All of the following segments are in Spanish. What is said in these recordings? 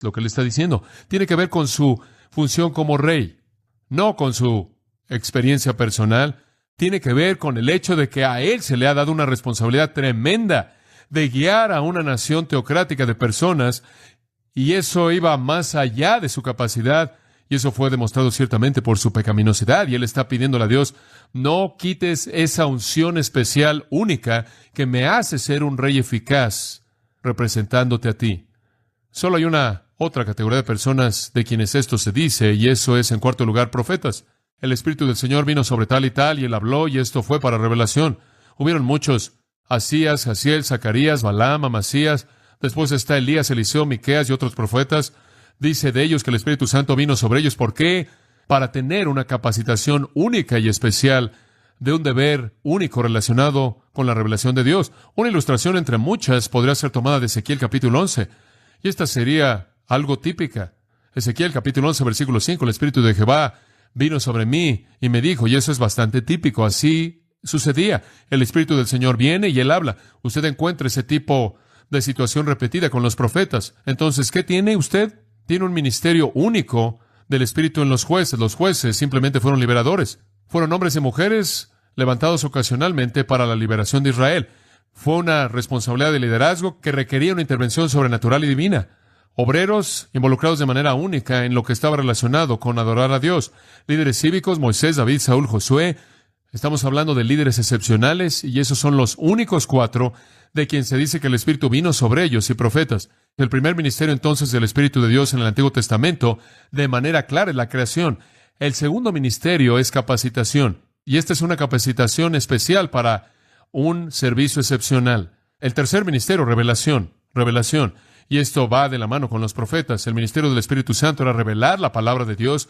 lo que él está diciendo. Tiene que ver con su función como rey, no con su experiencia personal. Tiene que ver con el hecho de que a él se le ha dado una responsabilidad tremenda de guiar a una nación teocrática de personas, y eso iba más allá de su capacidad, y eso fue demostrado ciertamente por su pecaminosidad, y él está pidiéndole a Dios: no quites esa unción especial única que me hace ser un rey eficaz representándote a ti. Solo hay una otra categoría de personas de quienes esto se dice, y eso es, en cuarto lugar, profetas. El Espíritu del Señor vino sobre tal, y él habló, y esto fue para revelación. Hubieron muchos: Asías, Jaziel, Zacarías, Balaam, Amasías. Después está Elías, Eliseo, Miqueas y otros profetas. Dice de ellos que el Espíritu Santo vino sobre ellos. ¿Por qué? Para tener una capacitación única y especial de un deber único relacionado con la revelación de Dios. Una ilustración entre muchas podría ser tomada de Ezequiel capítulo 11. Y esta sería algo típica. Ezequiel capítulo 11, versículo 5. El Espíritu de Jehová vino sobre mí y me dijo, y eso es bastante típico. Así sucedía. El Espíritu del Señor viene y él habla. Usted encuentra ese tipo de situación repetida con los profetas. Entonces, ¿qué tiene usted? Tiene un ministerio único del Espíritu en los jueces. Los jueces simplemente fueron liberadores. Fueron hombres y mujeres levantados ocasionalmente para la liberación de Israel. Fue una responsabilidad de liderazgo que requería una intervención sobrenatural y divina. Obreros involucrados de manera única en lo que estaba relacionado con adorar a Dios. Líderes cívicos: Moisés, David, Saúl, Josué. Estamos hablando de líderes excepcionales, y esos son los únicos 4 de quien se dice que el Espíritu vino sobre ellos, y profetas. El primer ministerio entonces del Espíritu de Dios en el Antiguo Testamento, de manera clara, es la creación. El segundo ministerio es capacitación, y esta es una capacitación especial para un servicio excepcional. El tercer ministerio, revelación. Y esto va de la mano con los profetas. El ministerio del Espíritu Santo era revelar la palabra de Dios.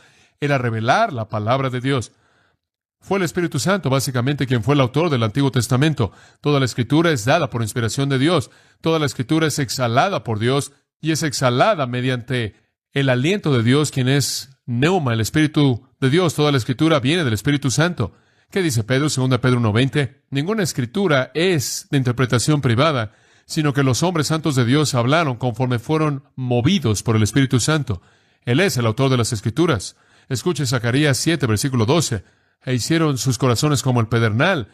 Fue el Espíritu Santo, básicamente, quien fue el autor del Antiguo Testamento. Toda la Escritura es dada por inspiración de Dios. Toda la Escritura es exhalada por Dios, y es exhalada mediante el aliento de Dios, quien es Neuma, el Espíritu de Dios. Toda la Escritura viene del Espíritu Santo. ¿Qué dice Pedro? 2 Pedro 1:20. Ninguna Escritura es de interpretación privada, sino que los hombres santos de Dios hablaron conforme fueron movidos por el Espíritu Santo. Él es el autor de las Escrituras. Escuche Zacarías 7, versículo 12. E hicieron sus corazones como el pedernal,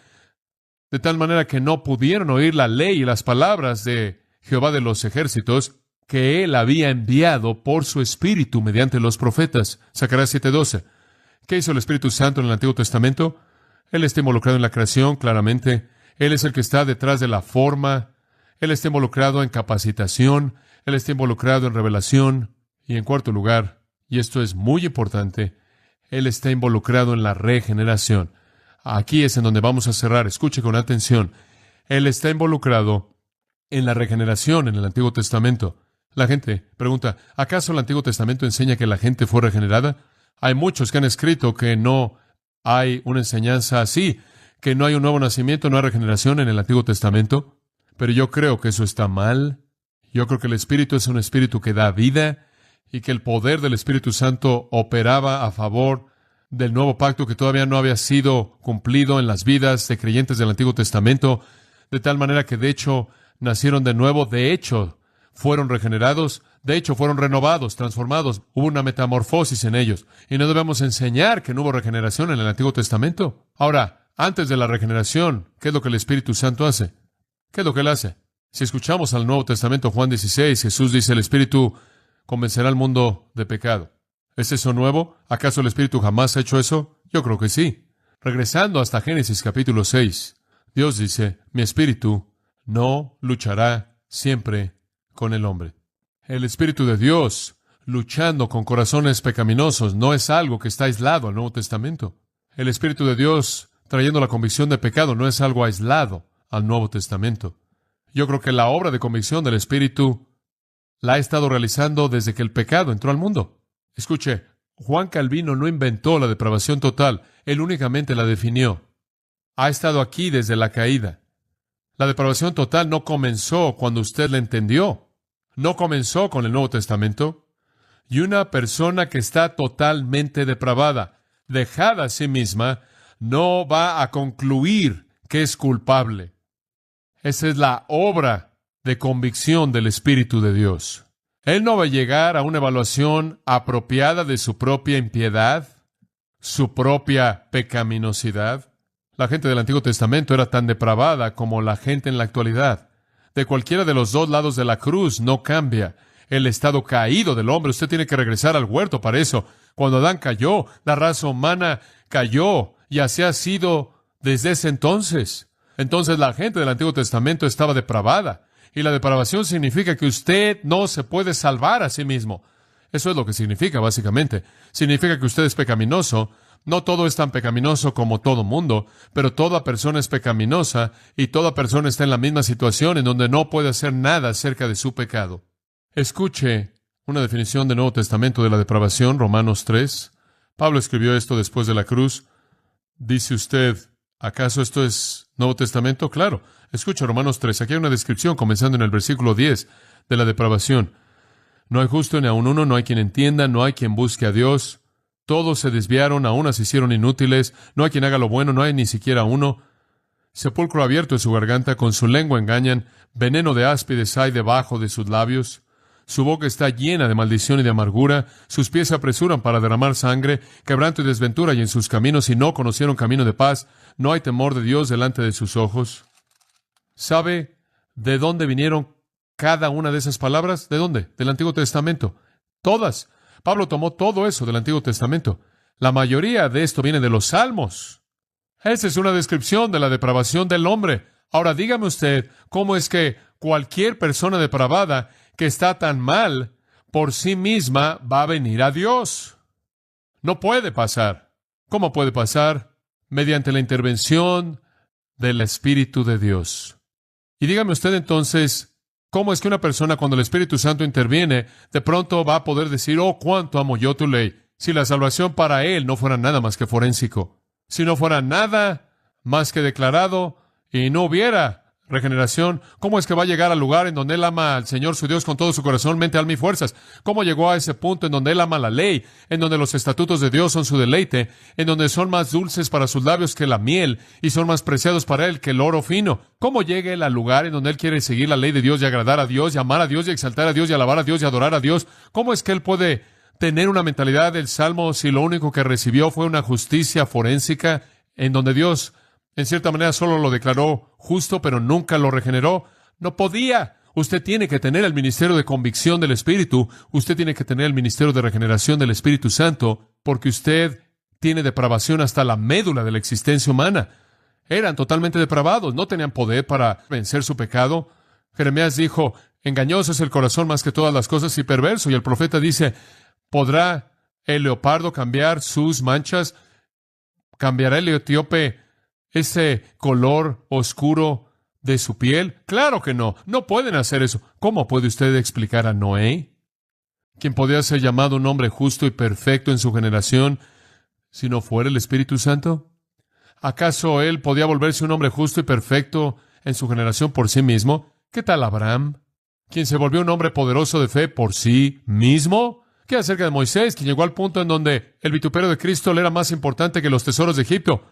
de tal manera que no pudieron oír la ley y las palabras de Jehová de los ejércitos, que él había enviado por su Espíritu mediante los profetas. Zacarías 7:12. ¿Qué hizo el Espíritu Santo en el Antiguo Testamento? Él está involucrado en la creación, claramente. Él es el que está detrás de la forma. Él está involucrado en capacitación. Él está involucrado en revelación. Y en cuarto lugar, y esto es muy importante, Él está involucrado en la regeneración. Aquí es en donde vamos a cerrar. Escuche con atención. Él está involucrado en la regeneración en el Antiguo Testamento. La gente pregunta, ¿acaso el Antiguo Testamento enseña que la gente fue regenerada? Hay muchos que han escrito que no hay una enseñanza así, que no hay un nuevo nacimiento, no hay regeneración en el Antiguo Testamento. Pero yo creo que eso está mal. Yo creo que el Espíritu es un Espíritu que da vida, y que el poder del Espíritu Santo operaba a favor del nuevo pacto que todavía no había sido cumplido en las vidas de creyentes del Antiguo Testamento, de tal manera que de hecho nacieron de nuevo, de hecho fueron regenerados, de hecho fueron renovados, transformados, hubo una metamorfosis en ellos, y no debemos enseñar que no hubo regeneración en el Antiguo Testamento. Ahora, antes de la regeneración, ¿qué es lo que el Espíritu Santo hace? ¿Qué es lo que Él hace? Si escuchamos al Nuevo Testamento, Juan 16, Jesús dice, el Espíritu convencerá al mundo de pecado. ¿Es eso nuevo? ¿Acaso el Espíritu jamás ha hecho eso? Yo creo que sí. Regresando hasta Génesis capítulo 6, Dios dice, mi Espíritu no luchará siempre con el hombre. El Espíritu de Dios luchando con corazones pecaminosos no es algo que está aislado al Nuevo Testamento. El Espíritu de Dios trayendo la convicción de pecado no es algo aislado al Nuevo Testamento. Yo creo que la obra de convicción del Espíritu la ha estado realizando desde que el pecado entró al mundo. Escuche, Juan Calvino no inventó la depravación total, él únicamente la definió. Ha estado aquí desde la caída. La depravación total no comenzó cuando usted la entendió. No comenzó con el Nuevo Testamento. Y una persona que está totalmente depravada, dejada a sí misma, no va a concluir que es culpable. Esa es la obra de convicción del Espíritu de Dios. Él no va a llegar a una evaluación apropiada de su propia impiedad, su propia pecaminosidad. La gente del Antiguo Testamento era tan depravada como la gente en la actualidad. De cualquiera de los dos lados de la cruz no cambia el estado caído del hombre. Usted tiene que regresar al huerto para eso. Cuando Adán cayó, la raza humana cayó, y así ha sido desde ese entonces. Entonces la gente del Antiguo Testamento estaba depravada, y la depravación significa que usted no se puede salvar a sí mismo. Eso es lo que significa, básicamente. Significa que usted es pecaminoso. No todo es tan pecaminoso como todo mundo, pero toda persona es pecaminosa, y toda persona está en la misma situación en donde no puede hacer nada acerca de su pecado. Escuche una definición del Nuevo Testamento de la depravación, Romanos 3. Pablo escribió esto después de la cruz. Dice usted, ¿acaso esto es Nuevo Testamento? Claro. Escucha Romanos 3. Aquí hay una descripción, comenzando en el versículo 10, de la depravación. No hay justo ni aun uno, no hay quien entienda, no hay quien busque a Dios. Todos se desviaron, aun se hicieron inútiles. No hay quien haga lo bueno, no hay ni siquiera uno. Sepulcro abierto en su garganta, con su lengua engañan. Veneno de áspides hay debajo de sus labios. Su boca está llena de maldición y de amargura. Sus pies se apresuran para derramar sangre. Quebranto y desventura hay en sus caminos, y no conocieron camino de paz. No hay temor de Dios delante de sus ojos. ¿Sabe de dónde vinieron cada una de esas palabras? ¿De dónde? Del Antiguo Testamento. Todas. Pablo tomó todo eso del Antiguo Testamento. La mayoría de esto viene de los Salmos. Esa es una descripción de la depravación del hombre. Ahora dígame usted, ¿cómo es que cualquier persona depravada que está tan mal por sí misma va a venir a Dios? No puede pasar. ¿Cómo puede pasar? Mediante la intervención del Espíritu de Dios. Y dígame usted entonces, ¿cómo es que una persona, cuando el Espíritu Santo interviene, de pronto va a poder decir, oh, cuánto amo yo tu ley? Si la salvación para él no fuera nada más que forénsico, si no fuera nada más que declarado y no hubiera regeneración, ¿cómo es que va a llegar al lugar en donde él ama al Señor su Dios con todo su corazón, mente, alma y fuerzas? ¿Cómo llegó a ese punto en donde él ama la ley, en donde los estatutos de Dios son su deleite, en donde son más dulces para sus labios que la miel y son más preciados para él que el oro fino? ¿Cómo llega él al lugar en donde él quiere seguir la ley de Dios y agradar a Dios y amar a Dios y exaltar a Dios y alabar a Dios y adorar a Dios? ¿Cómo es que él puede tener una mentalidad del Salmo si lo único que recibió fue una justicia forénsica en donde Dios, en cierta manera, solo lo declaró justo, pero nunca lo regeneró? No podía. Usted tiene que tener el ministerio de convicción del Espíritu. Usted tiene que tener el ministerio de regeneración del Espíritu Santo, porque usted tiene depravación hasta la médula de la existencia humana. Eran totalmente depravados. No tenían poder para vencer su pecado. Jeremías dijo, engañoso es el corazón más que todas las cosas y perverso. Y el profeta dice, ¿podrá el leopardo cambiar sus manchas? ¿Cambiará el etíope ese color oscuro de su piel? Claro que no. No pueden hacer eso. ¿Cómo puede usted explicar a Noé, quien podía ser llamado un hombre justo y perfecto en su generación, si no fuera el Espíritu Santo? ¿Acaso él podía volverse un hombre justo y perfecto en su generación por sí mismo? ¿Qué tal Abraham, quien se volvió un hombre poderoso de fe por sí mismo? ¿Qué acerca de Moisés, quien llegó al punto en donde el vituperio de Cristo le era más importante que los tesoros de Egipto?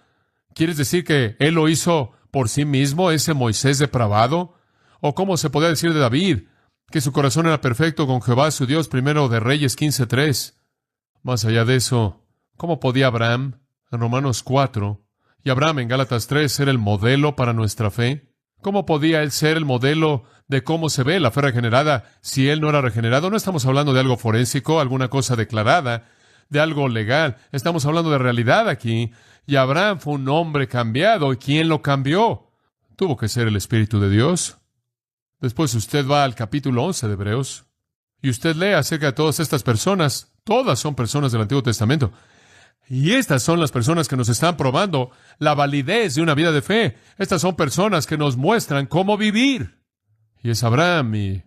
¿Quieres decir que él lo hizo por sí mismo, ese Moisés depravado? ¿O cómo se podía decir de David, que su corazón era perfecto con Jehová su Dios? Primero de Reyes 15:3. Más allá de eso, ¿cómo podía Abraham, en Romanos 4, y Abraham en Gálatas 3, ser el modelo para nuestra fe? ¿Cómo podía él ser el modelo de cómo se ve la fe regenerada si él no era regenerado? No estamos hablando de algo forénsico, alguna cosa declarada, de algo legal. Estamos hablando de realidad aquí. Y Abraham fue un hombre cambiado. ¿Y quién lo cambió? Tuvo que ser el Espíritu de Dios. Después usted va al capítulo 11 de Hebreos y usted lee acerca de todas estas personas. Todas son personas del Antiguo Testamento. Y estas son las personas que nos están probando la validez de una vida de fe. Estas son personas que nos muestran cómo vivir. Y es Abraham, y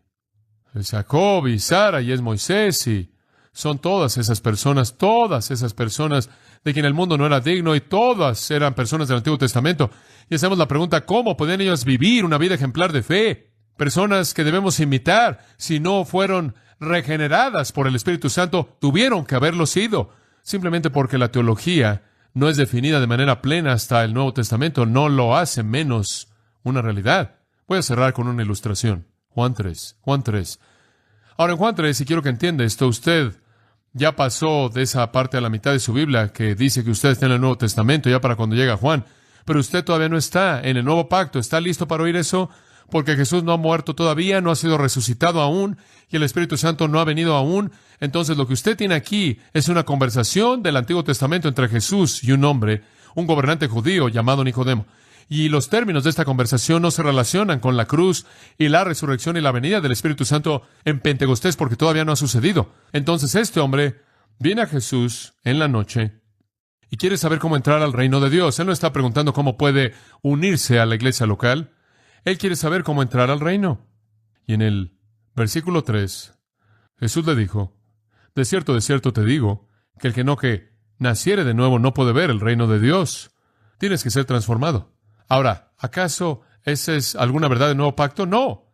es Jacob, y Sara, y es Moisés, y son todas esas personas de quien el mundo no era digno, y todas eran personas del Antiguo Testamento. Y hacemos la pregunta, ¿cómo pueden ellos vivir una vida ejemplar de fe? Personas que debemos imitar, si no fueron regeneradas por el Espíritu Santo, tuvieron que haberlo sido. Simplemente porque la teología no es definida de manera plena hasta el Nuevo Testamento, no lo hace menos una realidad. Voy a cerrar con una ilustración. Juan 3. Ahora en Juan 3, y quiero que entienda esto, usted ya pasó de esa parte a la mitad de su Biblia que dice que usted está en el Nuevo Testamento, ya para cuando llega Juan, pero usted todavía no está en el Nuevo Pacto. ¿Está listo para oír eso? Porque Jesús no ha muerto todavía, no ha sido resucitado aún, y el Espíritu Santo no ha venido aún. Entonces lo que usted tiene aquí es una conversación del Antiguo Testamento entre Jesús y un hombre, un gobernante judío llamado Nicodemo. Y los términos de esta conversación no se relacionan con la cruz y la resurrección y la venida del Espíritu Santo en Pentecostés, porque todavía no ha sucedido. Entonces este hombre viene a Jesús en la noche y quiere saber cómo entrar al reino de Dios. Él no está preguntando cómo puede unirse a la iglesia local. Él quiere saber cómo entrar al reino. Y en el versículo 3, Jesús le dijo, de cierto te digo, que el que naciere de nuevo no puede ver el reino de Dios. Tienes que ser transformado. Ahora, ¿acaso esa es alguna verdad del nuevo pacto? No.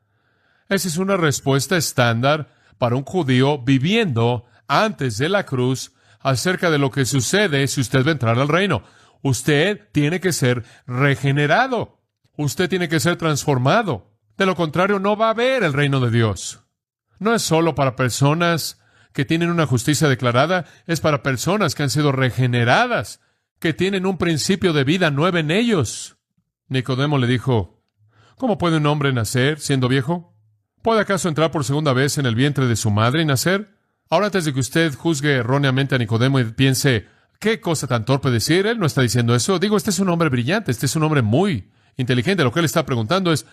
Esa es una respuesta estándar para un judío viviendo antes de la cruz acerca de lo que sucede si usted va a entrar al reino. Usted tiene que ser regenerado. Usted tiene que ser transformado. De lo contrario, no va a ver el reino de Dios. No es solo para personas que tienen una justicia declarada, es para personas que han sido regeneradas, que tienen un principio de vida nueva en ellos. Nicodemo le dijo, ¿cómo puede un hombre nacer siendo viejo? ¿Puede acaso entrar por segunda vez en el vientre de su madre y nacer? Ahora, antes de que usted juzgue erróneamente a Nicodemo y piense, ¿qué cosa tan torpe decir? Él no está diciendo eso. Digo, este es un hombre brillante, este es un hombre muy inteligente. Lo que él está preguntando es,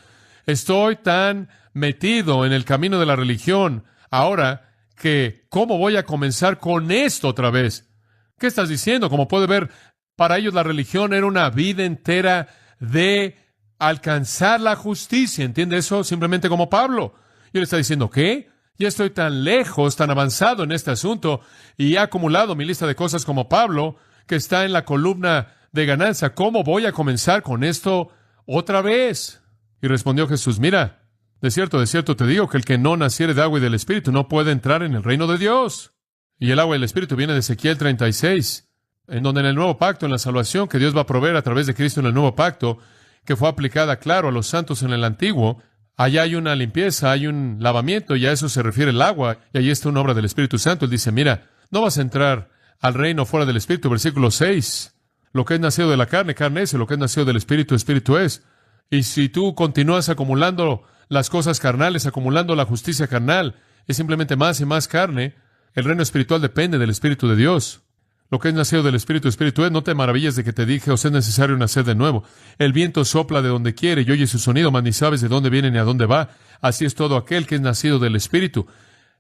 estoy tan metido en el camino de la religión ahora que, ¿cómo voy a comenzar con esto otra vez? ¿Qué estás diciendo? Como puede ver, para ellos la religión era una vida entera de alcanzar la justicia. ¿Entiende eso? Simplemente como Pablo. Y él está diciendo, ¿qué? Ya estoy tan lejos, tan avanzado en este asunto, y he acumulado mi lista de cosas como Pablo, que está en la columna de ganancia. ¿Cómo voy a comenzar con esto otra vez? Y respondió Jesús, mira, de cierto te digo que el que no naciere de agua y del Espíritu no puede entrar en el reino de Dios. Y el agua y el Espíritu viene de Ezequiel 36, en donde en el nuevo pacto, en la salvación que Dios va a proveer a través de Cristo en el nuevo pacto, que fue aplicada, claro, a los santos en el antiguo, allá hay una limpieza, hay un lavamiento, y a eso se refiere el agua, y allí está una obra del Espíritu Santo. Él dice, mira, no vas a entrar al reino fuera del Espíritu. Versículo 6, lo que es nacido de la carne, carne es, y lo que es nacido del Espíritu, Espíritu es. Y si tú continúas acumulando las cosas carnales, acumulando la justicia carnal, es simplemente más y más carne. El reino espiritual depende del Espíritu de Dios. Lo que es nacido del Espíritu, Espíritu es. No te maravilles de que te dije, os es necesario nacer de nuevo. El viento sopla de donde quiere y oye su sonido, mas ni sabes de dónde viene ni a dónde va. Así es todo aquel que es nacido del Espíritu.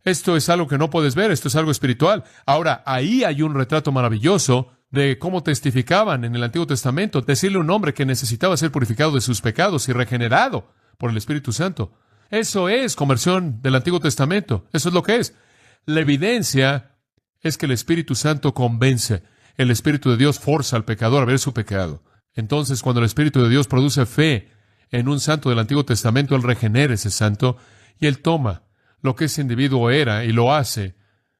Esto es algo que no puedes ver, esto es algo espiritual. Ahora, ahí hay un retrato maravilloso de cómo testificaban en el Antiguo Testamento, decirle a un hombre que necesitaba ser purificado de sus pecados y regenerado por el Espíritu Santo. Eso es conversión del Antiguo Testamento. Eso es lo que es. La evidencia es que el Espíritu Santo convence. El Espíritu de Dios forza al pecador a ver su pecado. Entonces, cuando el Espíritu de Dios produce fe en un santo del Antiguo Testamento, Él regenera ese santo y Él toma lo que ese individuo era y lo hace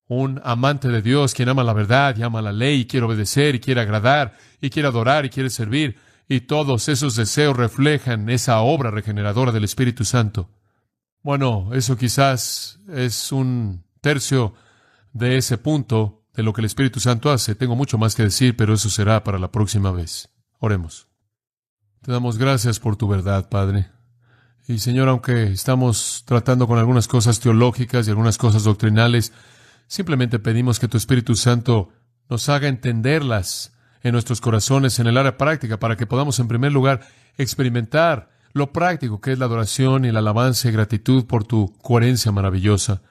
un amante de Dios, quien ama la verdad y ama la ley y quiere obedecer y quiere agradar y quiere adorar y quiere servir. Y todos esos deseos reflejan esa obra regeneradora del Espíritu Santo. Bueno, eso quizás es un tercio de ese punto de lo que el Espíritu Santo hace. Tengo mucho más que decir, pero eso será para la próxima vez. Oremos. Te damos gracias por tu verdad, Padre. Y Señor, aunque estamos tratando con algunas cosas teológicas y algunas cosas doctrinales, simplemente pedimos que tu Espíritu Santo nos haga entenderlas en nuestros corazones en el área práctica, para que podamos en primer lugar experimentar lo práctico que es la adoración y la alabanza y gratitud por tu coherencia maravillosa.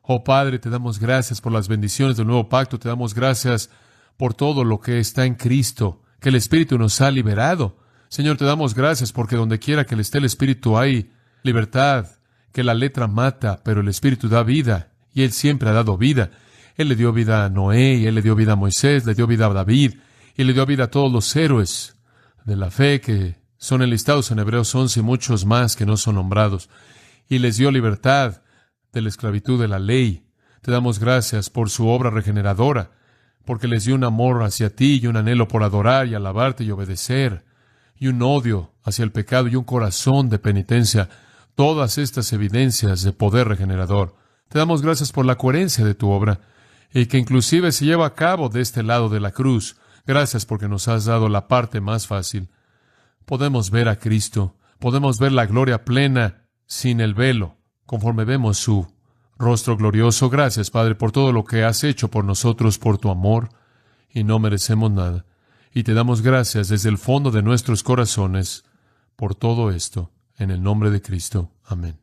Oh Padre, te damos gracias por las bendiciones del nuevo pacto, te damos gracias por todo lo que está en Cristo, que el Espíritu nos ha liberado. Señor, te damos gracias porque donde quiera que esté el Espíritu hay libertad, que la letra mata, pero el Espíritu da vida, y Él siempre ha dado vida. Él le dio vida a Noé, y Él le dio vida a Moisés, le dio vida a David, y le dio vida a todos los héroes de la fe que son enlistados en Hebreos 11 y muchos más que no son nombrados. Y les dio libertad de la esclavitud de la ley. Te damos gracias por su obra regeneradora, porque les dio un amor hacia ti y un anhelo por adorar y alabarte y obedecer, y un odio hacia el pecado y un corazón de penitencia. Todas estas evidencias de poder regenerador. Te damos gracias por la coherencia de tu obra y que inclusive se lleva a cabo de este lado de la cruz. Gracias porque nos has dado la parte más fácil. Podemos ver a Cristo, podemos ver la gloria plena sin el velo, conforme vemos su rostro glorioso. Gracias, Padre, por todo lo que has hecho por nosotros, por tu amor, y no merecemos nada. Y te damos gracias desde el fondo de nuestros corazones por todo esto, en el nombre de Cristo. Amén.